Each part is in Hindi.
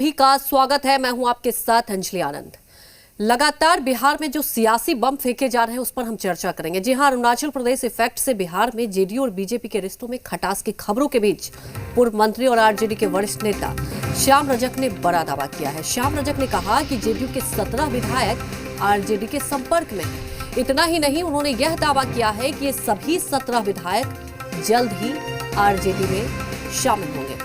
सभी का स्वागत है। मैं हूं आपके साथ अंजलि आनंद। लगातार बिहार में जो सियासी बम फेंके जा रहे हैं उस पर हम चर्चा करेंगे। जी हां, अरुणाचल प्रदेश इफेक्ट से बिहार में जेडीयू और बीजेपी के रिश्तों में खटास की खबरों के बीच पूर्व मंत्री और आरजेडी के वरिष्ठ नेता श्याम रजक ने बड़ा दावा किया है। श्याम रजक ने कहा कि जेडीयू के 17 विधायक आरजेडी के संपर्क में हैं। इतना ही नहीं, उन्होंने यह दावा किया है कि ये सभी 17 विधायक जल्द ही आरजेडी में शामिल होंगे।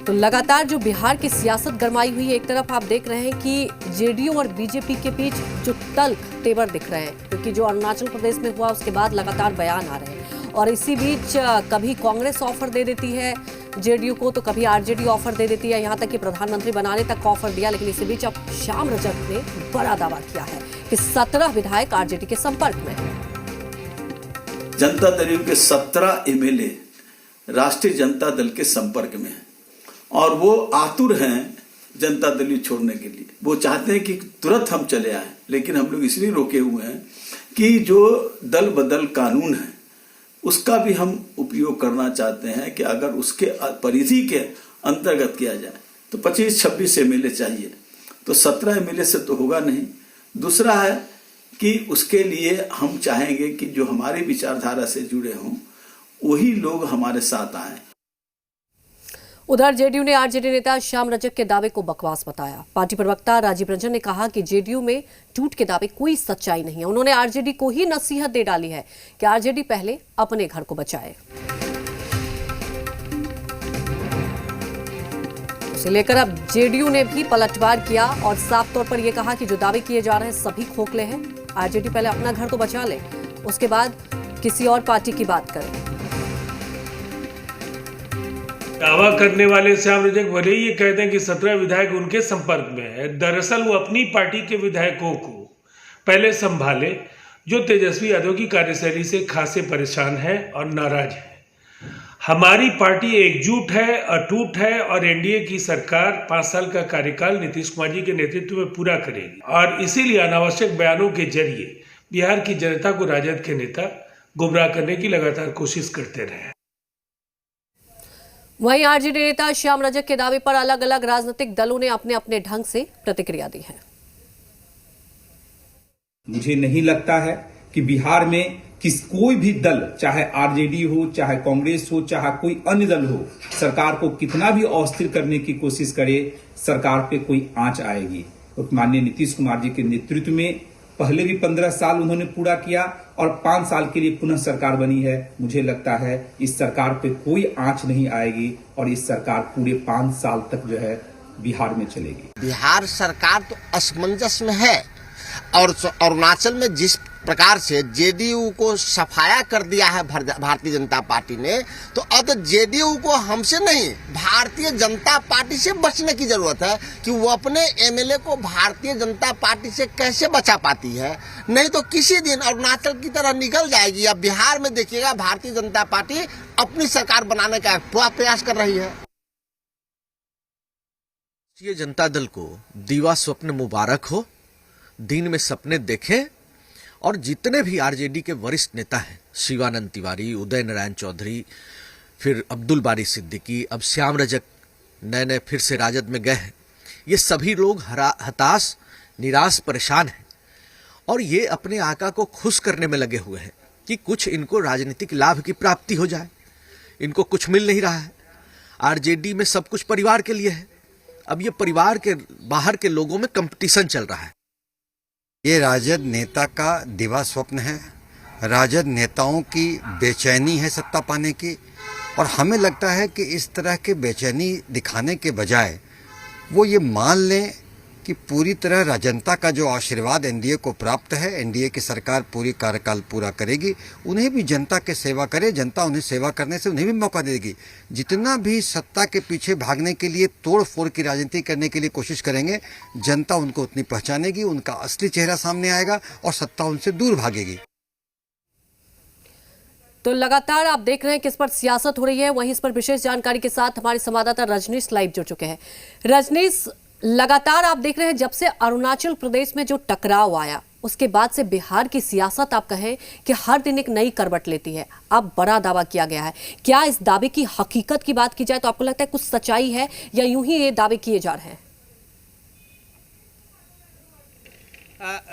तो लगातार जो बिहार की सियासत गरमाई हुई है, एक तरफ आप देख रहे हैं कि जेडीयू और बीजेपी के बीच जो तल्ख तेवर दिख रहे हैं, क्योंकि जो अरुणाचल प्रदेश में हुआ उसके बाद लगातार बयान आ रहे हैं और इसी बीच कभी कांग्रेस ऑफर दे देती है जेडीयू को तो कभी आरजेडी ऑफर दे देती है, यहां तक कि प्रधानमंत्री बनाने तक का ऑफर दिया। लेकिन इसी बीच अब श्याम रजक ने बड़ा दावा किया है कि 17 विधायक आरजेडी के संपर्क में हैं। जनता दल के 17 एमएलए राष्ट्रीय जनता दल के संपर्क में हैं और वो आतुर हैं जनता दल छोड़ने के लिए। वो चाहते हैं कि तुरंत हम चले आए, लेकिन हम लोग इसलिए रोके हुए हैं कि जो दल बदल कानून है उसका भी हम उपयोग करना चाहते हैं कि अगर उसके परिधि के अंतर्गत किया जाए तो 25-26 एमएलए चाहिए, तो 17 एमएलए से तो होगा नहीं। दूसरा है कि उसके लिए हम चाहेंगे कि जो हमारी विचारधारा से जुड़े हों वही लोग हमारे साथ आए। उधर जेडीयू ने आरजेडी नेता श्याम रजक के दावे को बकवास बताया। पार्टी प्रवक्ता राजीव रंजन ने कहा कि जेडीयू में झूठ के दावे कोई सच्चाई नहीं है। उन्होंने आरजेडी को ही नसीहत दे डाली है कि आरजेडी पहले अपने घर को बचाए। इसे लेकर अब जेडीयू ने भी पलटवार किया और साफ तौर पर यह कहा कि जो दावे किए जा रहे हैं सभी खोखले हैं। आरजेडी पहले अपना घर तो बचा ले, उसके बाद किसी और पार्टी की बात करें। दावा करने वाले श्याम रजक भले ही ये कहते हैं कि 17 विधायक उनके संपर्क में है, दरअसल वो अपनी पार्टी के विधायकों को पहले संभाले जो तेजस्वी यादव की कार्यशैली से खासे परेशान है और नाराज है। हमारी पार्टी एकजुट है, अटूट है और एनडीए की सरकार 5 साल का कार्यकाल नीतीश कुमार जी के नेतृत्व में पूरा करेगी और इसीलिए अनावश्यक बयानों के जरिए बिहार की जनता को राजद के नेता गुमराह करने की लगातार कोशिश करते रहे। वहीं आरजेडी नेता श्याम रजक के दावे पर अलग अलग राजनीतिक दलों ने अपने अपने ढंग से प्रतिक्रिया दी है। मुझे नहीं लगता है कि बिहार में कोई भी दल, चाहे आरजेडी हो, चाहे कांग्रेस हो, चाहे कोई अन्य दल हो, सरकार को कितना भी अस्थिर करने की कोशिश करे, सरकार पे कोई आंच आएगी। तो माननीय नीतीश कुमार जी के नेतृत्व में पहले भी 15 साल उन्होंने पूरा किया और 5 साल के लिए पुनः सरकार बनी है। मुझे लगता है इस सरकार पे कोई आंच नहीं आएगी और इस सरकार पूरे 5 साल तक जो है बिहार में चलेगी। बिहार सरकार तो असमंजस में है और अरुणाचल में जिस प्रकार से जेडीयू को सफाया कर दिया है भारतीय जनता पार्टी ने, तो अब जेडीयू को हमसे नहीं भारतीय जनता पार्टी से बचने की जरूरत है कि वो अपने एमएलए को भारतीय जनता पार्टी से कैसे बचा पाती है। नहीं तो किसी दिन अरुणाचल की तरह निकल जाएगी। अब बिहार में देखिएगा भारतीय जनता पार्टी अपनी सरकार बनाने का पूरा प्रयास कर रही है। राष्ट्रीय जनता दल को दीवा स्वप्न मुबारक हो, दिन में सपने देखें और जितने भी आरजेडी के वरिष्ठ नेता हैं, शिवानंद तिवारी, उदय नारायण चौधरी, फिर अब्दुल बारी सिद्दीकी, अब श्याम रजक नए फिर से राजद में गए हैं, ये सभी लोग हताश, निराश, परेशान हैं और ये अपने आका को खुश करने में लगे हुए हैं कि कुछ इनको राजनीतिक लाभ की प्राप्ति हो जाए। इनको कुछ मिल नहीं रहा है। आरजेडी में सब कुछ परिवार के लिए है। अब ये परिवार के बाहर के लोगों में कंपटीशन चल रहा है। ये राजद नेता का दिवा स्वप्न है। राजद नेताओं की बेचैनी है सत्ता पाने की और हमें लगता है कि इस तरह के बेचैनी दिखाने के बजाय वो ये मान लें कि पूरी तरह जनता का जो आशीर्वाद एनडीए को प्राप्त है, एनडीए की सरकार पूरी कार्यकाल पूरा करेगी, उन्हें भी जनता के सेवा करे, जनता उन्हें सेवा करने से उन्हें भी मौका देगी। जितना भी सत्ता के पीछे भागने के लिए, तोड़ फोड़ की राजनीति करने के लिए कोशिश करेंगे, जनता उनको उतनी पहचानेगी, उनका असली चेहरा सामने आएगा और सत्ता उनसे दूर भागेगी। तो लगातार आप देख रहे हैं किस पर सियासत हो रही है। वहीं इस पर विशेष जानकारी के साथ हमारे संवाददाता रजनीश लाइव जुड़ चुके हैं। रजनीश, लगातार आप देख रहे हैं जब से अरुणाचल प्रदेश में जो टकराव आया, उसके बाद से बिहार की सियासत आप कहें कि हर दिन एक नई करवट लेती है। अब बड़ा दावा किया गया है, क्या इस दावे की हकीकत की बात की जाए तो आपको लगता है कुछ सच्चाई है या यूं ही ये दावे किए जा रहे हैं?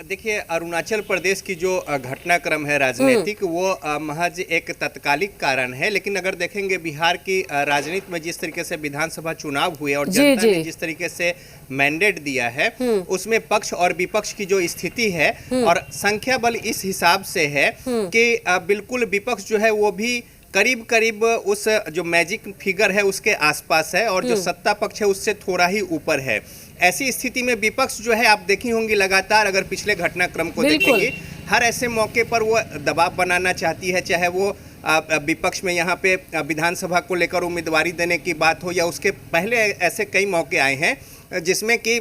देखिए, अरुणाचल प्रदेश की जो घटनाक्रम है राजनीतिक, वो महज एक तत्कालिक कारण है। लेकिन अगर देखेंगे बिहार की राजनीति में जिस तरीके से विधानसभा चुनाव हुए और जनता ने जिस तरीके से मैंडेट दिया है, उसमें पक्ष और विपक्ष की जो स्थिति है और संख्या बल इस हिसाब से है कि बिल्कुल विपक्ष जो है वो भी करीब करीब उस जो मैजिक फिगर है उसके आसपास है और जो सत्ता पक्ष है उससे थोड़ा ही ऊपर है। ऐसी स्थिति में विपक्ष जो है, आप देखी होंगी लगातार अगर पिछले घटनाक्रम को देखेंगे, हर ऐसे मौके पर वो दबाव बनाना चाहती है, चाहे वो विपक्ष में यहाँ पे विधानसभा को लेकर उम्मीदवारी देने की बात हो या उसके पहले ऐसे कई मौके आए हैं जिसमें कि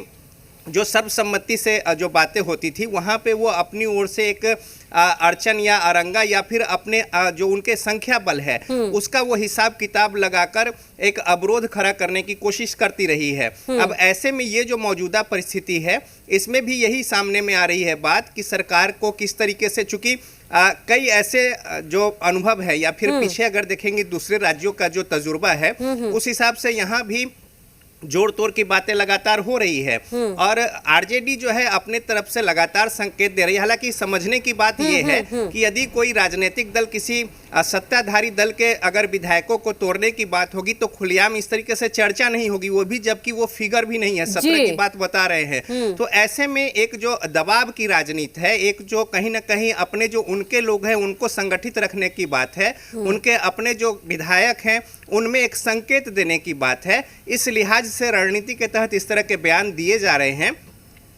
जो सर्वसम्मति से जो बातें होती थी वहाँ पे वो अपनी ओर से एक अड़चन या अरंगा या फिर अपने जो उनके संख्या बल है उसका वो हिसाब किताब लगाकर एक अवरोध खड़ा करने की कोशिश करती रही है। अब ऐसे में ये जो मौजूदा परिस्थिति है इसमें भी यही सामने में आ रही है बात कि सरकार को किस तरीके से, चूंकि कई ऐसे जो अनुभव है या फिर पीछे अगर देखेंगे दूसरे राज्यों का जो तजुर्बा है उस हिसाब से यहाँ भी जोड़ तोड़ की बातें लगातार हो रही है और आरजेडी जो है अपने तरफ से लगातार संकेत दे रही है। हालांकि समझने की बात यह है कि यदि कोई राजनीतिक दल किसी सत्ताधारी दल के अगर विधायकों को तोड़ने की बात होगी तो खुलेआम इस तरीके से चर्चा नहीं होगी, वो भी जबकि वो फिगर भी नहीं है, 17 की बात बता रहे हैं। तो ऐसे में एक जो दबाव की राजनीति है, एक जो कहीं ना कहीं अपने जो उनके लोग हैं उनको संगठित रखने की बात है, उनके अपने जो विधायक हैं उनमें एक संकेत देने की बात है, इस लिहाज से रणनीति के तहत इस तरह के बयान दिए जा रहे हैं।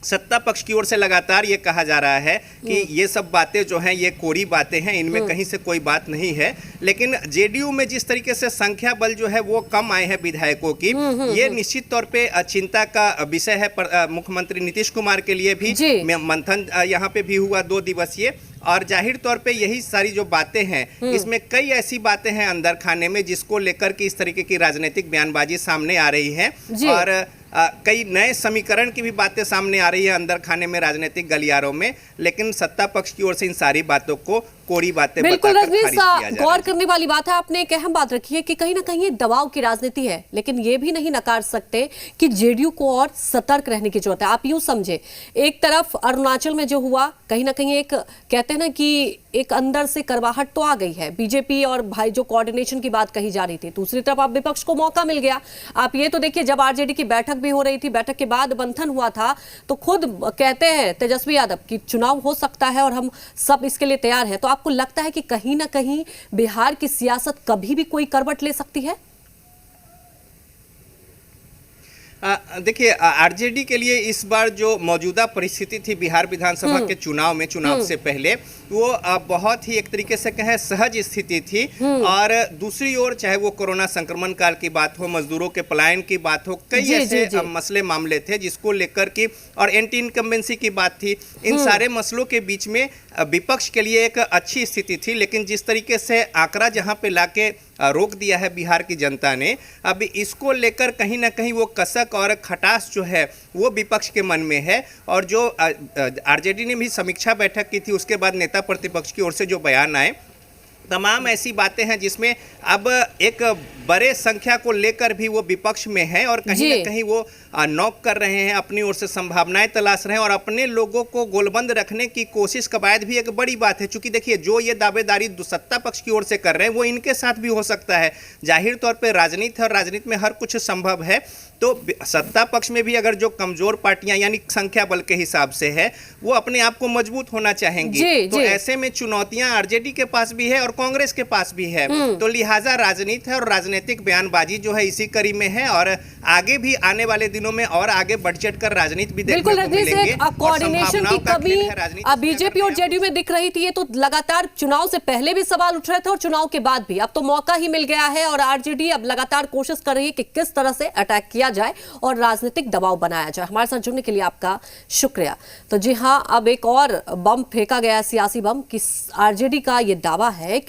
सत्ता पक्ष की ओर से लगातार ये कहा जा रहा है कि ये सब बातें जो हैं ये कोरी बातें हैं, इनमें कहीं से कोई बात नहीं है। लेकिन जेडीयू में जिस तरीके से संख्या बल जो है वो कम आए हैं विधायकों की, ये निश्चित तौर पे चिंता का विषय है। मुख्यमंत्री नीतीश कुमार के लिए भी मंथन यहाँ पे भी हुआ 2 दिवसीय और जाहिर तौर पे यही सारी जो बातें हैं इसमें कई ऐसी बातें हैं अंदर खाने में जिसको लेकर के इस तरीके की राजनीतिक बयानबाजी सामने आ रही है और कई नए समीकरण की भी बातें सामने आ रही है अंदर खाने में राजनीतिक गलियारों में। लेकिन सत्ता पक्ष की ओर से इन सारी बातों को कोरी बातें बिल्कुल रजनीश, गौर करने वाली बात है, आपने एक अहम बात रखी है कि कहीं ना कहीं ये दबाव की राजनीति है, लेकिन ये भी नहीं नकार सकते कि जेडीयू को और सतर्क रहने की जरूरत है। आप यूं समझे, एक तरफ अरुणाचल में जो हुआ कहीं ना कहीं एक कहते हैं ना कि एक अंदर से करवाहट तो आ गई है, बीजेपी और भाई जो कोऑर्डिनेशन की बात कही जा रही थी, दूसरी तरफ आप विपक्ष को मौका मिल गया। आप ये तो देखिए, जब आरजेडी की बैठक भी हो रही थी, बैठक के बाद मंथन हुआ था, तो खुद कहते हैं तेजस्वी यादव कि चुनाव हो सकता है और हम सब इसके लिए तैयार हैं। तो आपको लगता है कि कहीं ना कहीं बिहार की सियासत कभी भी कोई करवट ले सकती है? देखिए, आरजेडी के लिए इस बार जो मौजूदा परिस्थिति थी बिहार विधानसभा के चुनाव में, चुनाव से पहले, वो बहुत ही एक तरीके से कहें सहज स्थिति थी। और दूसरी ओर चाहे वो कोरोना संक्रमण काल की बात हो, मजदूरों के पलायन की बात हो, कई ऐसे मसले मामले थे जिसको लेकर के, और एंटी इनकम्बेंसी की बात थी, इन सारे मसलों के बीच में विपक्ष के लिए एक अच्छी स्थिति थी। लेकिन जिस तरीके से आंकड़ा जहां पे लाके रोक दिया है बिहार की जनता ने, अब इसको लेकर कहीं ना कहीं वो कसक और खटास जो है वो विपक्ष के मन में है। और जो आरजेडी ने भी समीक्षा बैठक की थी, उसके बाद नेता प्रतिपक्ष की ओर से जो बयान आए, तमाम ऐसी बातें हैं जिसमें अब एक बड़े संख्या को लेकर भी वो विपक्ष में है और कहीं ना कहीं वो नॉक कर रहे हैं, अपनी ओर से संभावनाएं तलाश रहे हैं और अपने लोगों को गोलबंद रखने की कोशिश कवायद भी एक बड़ी बात है। चूंकि देखिए, जो ये दावेदारी सत्ता पक्ष की ओर से कर रहे हैं वो इनके साथ भी हो सकता है। जाहिर तौर पर राजनीति है और राजनीति में हर कुछ संभव है। तो सत्ता पक्ष में भी अगर जो कमजोर पार्टियां यानी संख्या बल के हिसाब से है वो अपने आप को मजबूत होना चाहेंगी, तो ऐसे में चुनौतियां आरजेडी के पास भी है और कांग्रेस के पास भी है। तो लिहाजा राजनीति है और राजनीतिक बयानबाजी जो है इसी कड़ी में है और आगे भी आने वाले दिनों में और आगे बढ़ चढ़ कर राजनीति भी देखने को मिलेंगे। कोऑर्डिनेशन की कमी बीजेपी और जेडीयू में दिख रही थी, ये तो लगातार चुनाव से पहले भी सवाल उठ रहे थे और चुनाव के बाद भी। अब तो मौका ही मिल गया है और आरजेडी अब लगातार कोशिश कर रही है कि किस तरह से अटैक किया जाए और राजनीतिक दबाव बनाया जाए। हमारे साथ जुड़ने के लिए आपका शुक्रिया। तो जी हां, अब एक और बम फेंका गया, सियासी बम, कि आरजेडी का यह दावा है कि